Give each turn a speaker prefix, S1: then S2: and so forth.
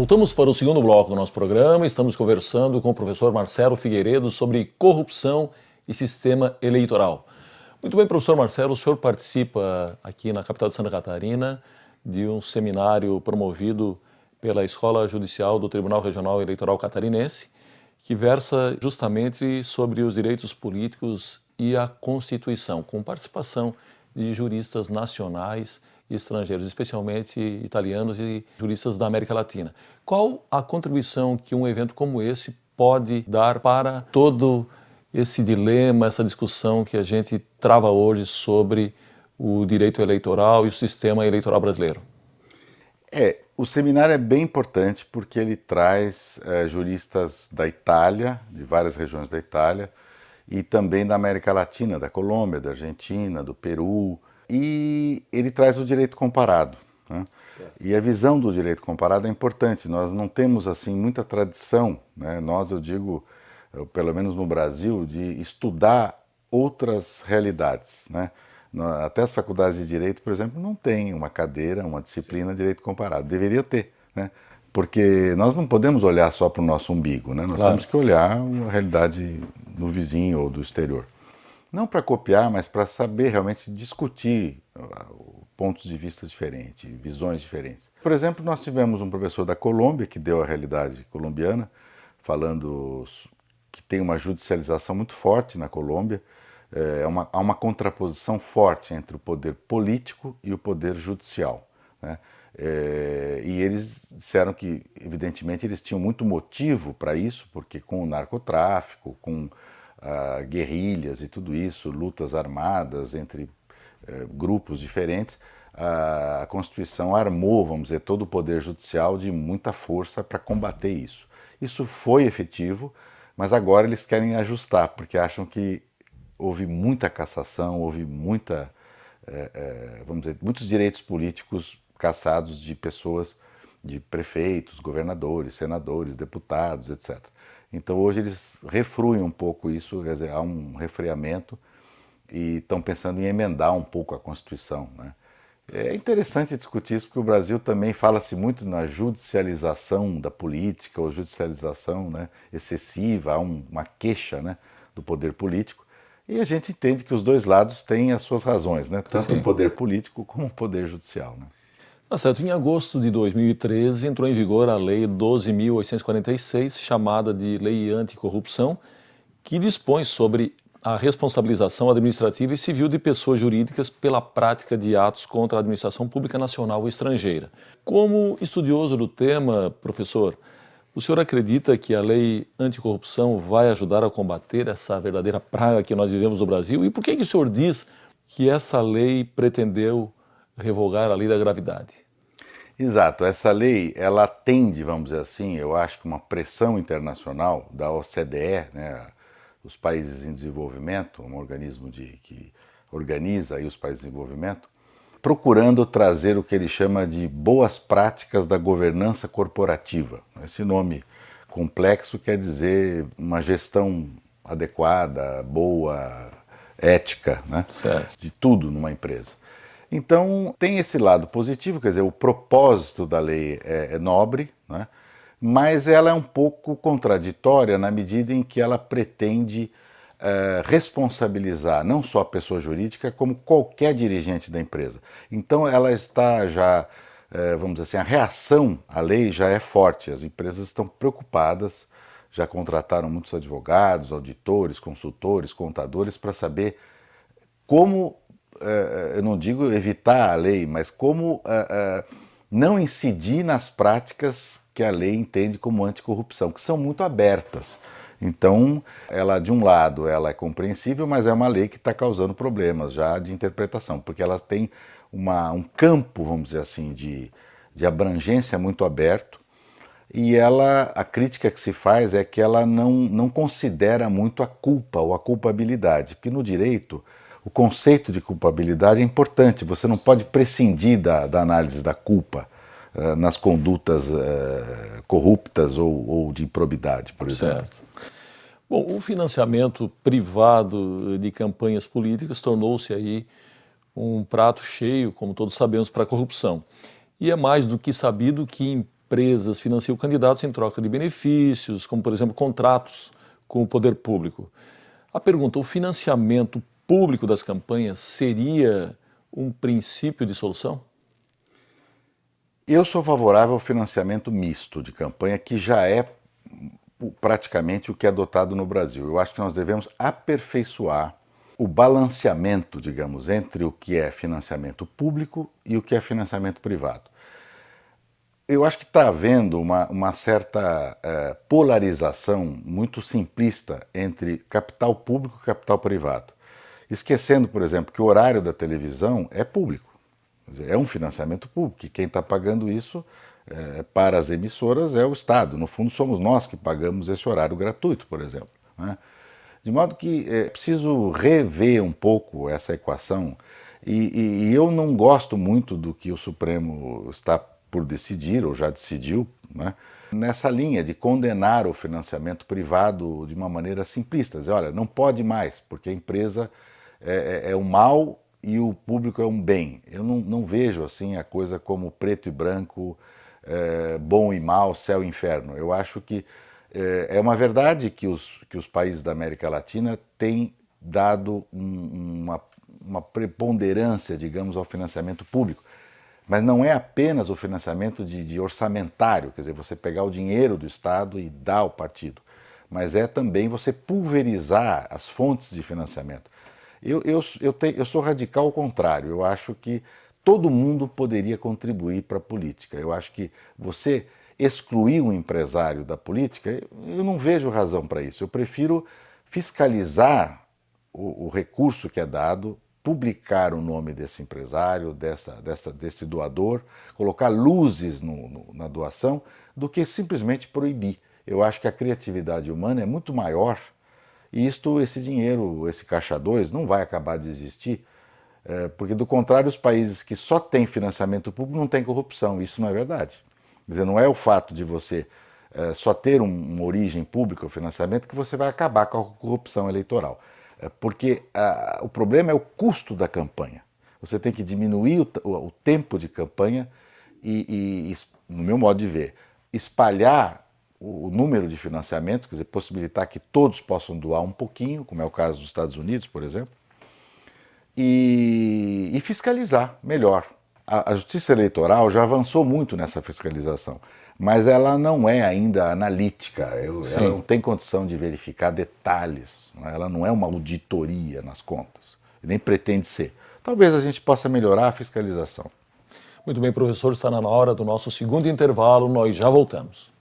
S1: Voltamos para o segundo bloco do nosso programa. Estamos conversando com o professor Marcelo Figueiredo sobre corrupção e sistema eleitoral. Muito bem, professor Marcelo, o senhor participa aqui na capital de Santa Catarina de um seminário promovido pela Escola Judicial do Tribunal Regional Eleitoral Catarinense, que versa justamente sobre os direitos políticos e a Constituição, com participação de juristas nacionais e estrangeiros, especialmente italianos e juristas da América Latina. Qual a contribuição que um evento como esse pode dar para todo esse dilema, essa discussão que a gente trava hoje sobre o direito eleitoral e o sistema eleitoral brasileiro?
S2: O seminário é bem importante porque ele traz juristas da Itália, de várias regiões da Itália, e também da América Latina, da Colômbia, da Argentina, do Peru, e ele traz o direito comparado, né? E a visão do direito comparado é importante. Nós não temos assim muita tradição, né? Eu digo, pelo menos no Brasil, de estudar outras realidades, né? Até as faculdades de Direito, por exemplo, não tem uma cadeira, uma disciplina de Direito Comparado. Deveria ter, né? Porque nós não podemos olhar só para o nosso umbigo, né? Nós temos que olhar a realidade do vizinho ou do exterior. Não para copiar, mas para saber realmente discutir pontos de vista diferentes, visões diferentes. Por exemplo, nós tivemos um professor da Colômbia, que deu a realidade colombiana, falando que tem uma judicialização muito forte na Colômbia. Há uma contraposição forte entre o poder político e o poder judicial, né? E eles disseram que, evidentemente, eles tinham muito motivo para isso, porque com o narcotráfico, com guerrilhas e tudo isso, lutas armadas entre grupos diferentes, a Constituição armou, vamos dizer, todo o poder judicial de muita força para combater isso. Isso foi efetivo, mas agora eles querem ajustar, porque acham que houve muita cassação, houve vamos dizer, muitos direitos políticos cassados de pessoas, de prefeitos, governadores, senadores, deputados, etc. Então hoje eles refruem um pouco isso, quer dizer, há um refreamento e estão pensando em emendar um pouco a Constituição, né? É interessante discutir isso porque o Brasil também fala-se muito na judicialização da política ou judicialização, né, excessiva, há uma queixa, né, do poder político. E a gente entende que os dois lados têm as suas razões, né? Tanto o poder político como o poder judicial, né?
S1: Tá certo. Em agosto de 2013 entrou em vigor a Lei 12.846, chamada de Lei Anticorrupção, que dispõe sobre a responsabilização administrativa e civil de pessoas jurídicas pela prática de atos contra a administração pública nacional ou estrangeira. Como estudioso do tema, professor, o senhor acredita que a lei anticorrupção vai ajudar a combater essa verdadeira praga que nós vivemos no Brasil? E por que o senhor diz que essa lei pretendeu revogar a lei da gravidade?
S2: Exato, essa lei, ela atende, vamos dizer assim, eu acho que uma pressão internacional da OCDE, né, os países em desenvolvimento, um organismo que organiza aí os países em desenvolvimento, procurando trazer o que ele chama de boas práticas da governança corporativa. Esse nome complexo quer dizer uma gestão adequada, boa, ética, né?
S1: Certo.
S2: De tudo numa empresa. Então tem esse lado positivo, quer dizer, o propósito da lei é nobre, né? Mas ela é um pouco contraditória na medida em que ela pretende responsabilizar não só a pessoa jurídica, como qualquer dirigente da empresa. Então ela está já, vamos dizer assim, a reação à lei já é forte, as empresas estão preocupadas, já contrataram muitos advogados, auditores, consultores, contadores, para saber como, eu não digo evitar a lei, mas como não incidir nas práticas que a lei entende como anticorrupção, que são muito abertas. Então, ela, de um lado, ela é compreensível, mas é uma lei que está causando problemas já de interpretação, porque ela tem um campo, vamos dizer assim, de abrangência muito aberto, e a crítica que se faz é que ela não considera muito a culpa ou a culpabilidade, porque no direito o conceito de culpabilidade é importante, você não pode prescindir da análise da culpa nas condutas corruptas ou de improbidade, por exemplo.
S1: Certo. Bom, o financiamento privado de campanhas políticas tornou-se aí um prato cheio, como todos sabemos, para a corrupção. E é mais do que sabido que empresas financiam candidatos em troca de benefícios, como, por exemplo, contratos com o poder público. A pergunta, o financiamento público das campanhas seria um princípio de solução?
S2: Eu sou favorável ao financiamento misto de campanha, que já é praticamente o que é adotado no Brasil. Eu acho que nós devemos aperfeiçoar o balanceamento, digamos, entre o que é financiamento público e o que é financiamento privado. Eu acho que está havendo uma certa polarização muito simplista entre capital público e capital privado. Esquecendo, por exemplo, que o horário da televisão é público. Quer dizer, é um financiamento público, e quem está pagando isso para as emissoras é o Estado. No fundo, somos nós que pagamos esse horário gratuito, por exemplo, né? De modo que é preciso rever um pouco essa equação, e eu não gosto muito do que o Supremo está por decidir, ou já decidiu, né, nessa linha de condenar o financiamento privado de uma maneira simplista. Dizer, olha, não pode mais, porque a empresa é um mal e o público é um bem. Eu não vejo assim a coisa como preto e branco, bom e mal, céu e inferno. Eu acho que é uma verdade que os países da América Latina têm dado uma preponderância, digamos, ao financiamento público. Mas não é apenas o financiamento de orçamentário, quer dizer, você pegar o dinheiro do Estado e dar ao partido, mas é também você pulverizar as fontes de financiamento. Eu sou radical ao contrário, eu acho que todo mundo poderia contribuir para a política. Eu acho que você excluir um empresário da política, eu não vejo razão para isso. Eu prefiro fiscalizar o recurso que é dado, publicar o nome desse empresário, desse doador, colocar luzes na doação, do que simplesmente proibir. Eu acho que a criatividade humana é muito maior e esse dinheiro, esse caixa 2, não vai acabar de existir, porque do contrário, os países que só têm financiamento público não têm corrupção. Isso não é verdade. Quer dizer, não é o fato de você só ter uma origem pública, o financiamento, que você vai acabar com a corrupção eleitoral. Porque o problema é o custo da campanha. Você tem que diminuir o tempo de campanha e, no meu modo de ver, espalhar o número de financiamentos, quer dizer, possibilitar que todos possam doar um pouquinho, como é o caso dos Estados Unidos, por exemplo, e fiscalizar melhor. A Justiça Eleitoral já avançou muito nessa fiscalização, mas ela não é ainda analítica, ela não tem condição de verificar detalhes, ela não é uma auditoria nas contas, nem pretende ser. Talvez a gente possa melhorar a fiscalização.
S1: Muito bem, professor, está na hora do nosso segundo intervalo, nós já voltamos.